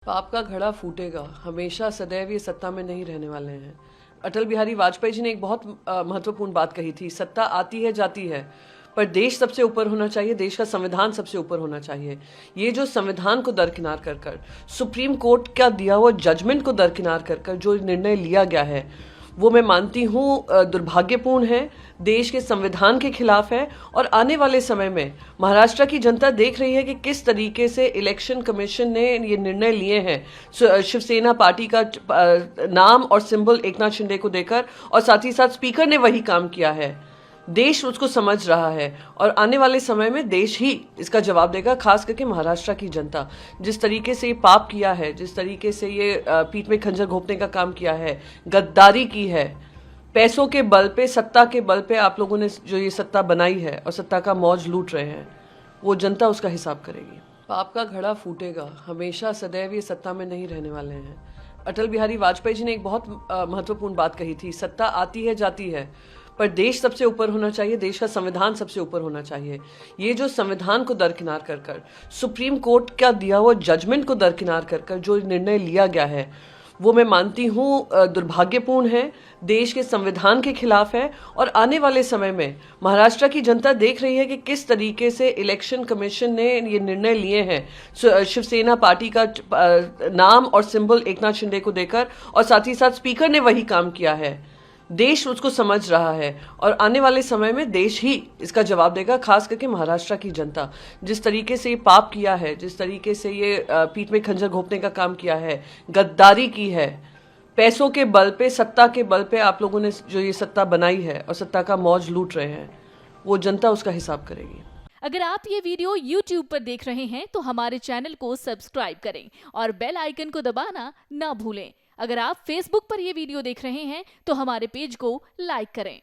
पाप का घड़ा फूटेगा, हमेशा सदैव ये सत्ता में नहीं रहने वाले हैं। अटल बिहारी वाजपेयी जी ने एक बहुत महत्वपूर्ण बात कही थी, सत्ता आती है जाती है, पर देश सबसे ऊपर होना चाहिए, देश का संविधान सबसे ऊपर होना चाहिए। ये जो संविधान को दरकिनार कर कर, सुप्रीम कोर्ट का दिया हुआ जजमेंट को दरकिनार कर कर जो निर्णय लिया गया है, वो मैं मानती हूँ दुर्भाग्यपूर्ण है, देश के संविधान के खिलाफ है। और आने वाले समय में महाराष्ट्र की जनता देख रही है कि किस तरीके से इलेक्शन कमीशन ने ये निर्णय लिए हैं शिवसेना पार्टी का नाम और सिंबल एकनाथ शिंदे को देकर, और साथ ही साथ स्पीकर ने वही काम किया है। देश उसको समझ रहा है और आने वाले समय में देश ही इसका जवाब देगा, खास करके महाराष्ट्र की जनता। जिस तरीके से ये पाप किया है, जिस तरीके से ये पीठ में खंजर घोंपने का काम किया है, गद्दारी की है, पैसों के बल पे, सत्ता के बल पे आप लोगों ने जो ये सत्ता बनाई है और सत्ता का मौज लूट रहे हैं, वो जनता उसका हिसाब करेगी। पाप का घड़ा फूटेगा, हमेशा सदैव ये सत्ता में नहीं रहने वाले हैं। अटल बिहारी वाजपेयी जी ने एक बहुत महत्वपूर्ण बात कही थी, सत्ता आती है जाती है, पर देश सबसे ऊपर होना चाहिए, देश का संविधान सबसे ऊपर होना चाहिए। ये जो संविधान को दरकिनार कर कर, सुप्रीम कोर्ट का दिया हुआ जजमेंट को दरकिनार कर कर जो निर्णय लिया गया है, वो मैं मानती हूँ दुर्भाग्यपूर्ण है, देश के संविधान के खिलाफ है। और आने वाले समय में महाराष्ट्र की जनता देख रही है कि किस तरीके से इलेक्शन कमीशन ने ये निर्णय लिए हैं शिवसेना पार्टी का नाम और सिंबल एकनाथ शिंदे को देकर, और साथ ही साथ स्पीकर ने वही काम किया है। देश उसको समझ रहा है और आने वाले समय में देश ही इसका जवाब देगा, खास करके महाराष्ट्र की जनता। जिस तरीके से ये पाप किया है, जिस तरीके से ये पीठ में खंजर घोंपने का काम किया है, गद्दारी की है, पैसों के बल पे, सत्ता के बल पे आप लोगों ने जो ये सत्ता बनाई है और सत्ता का मौज लूट रहे हैं, वो जनता उसका हिसाब करेगी। अगर आप ये वीडियो YouTube पर देख रहे हैं तो हमारे चैनल को सब्सक्राइब करें और बेल आइकन को दबाना ना भूलें। अगर आप Facebook पर ये वीडियो देख रहे हैं तो हमारे पेज को लाइक करें।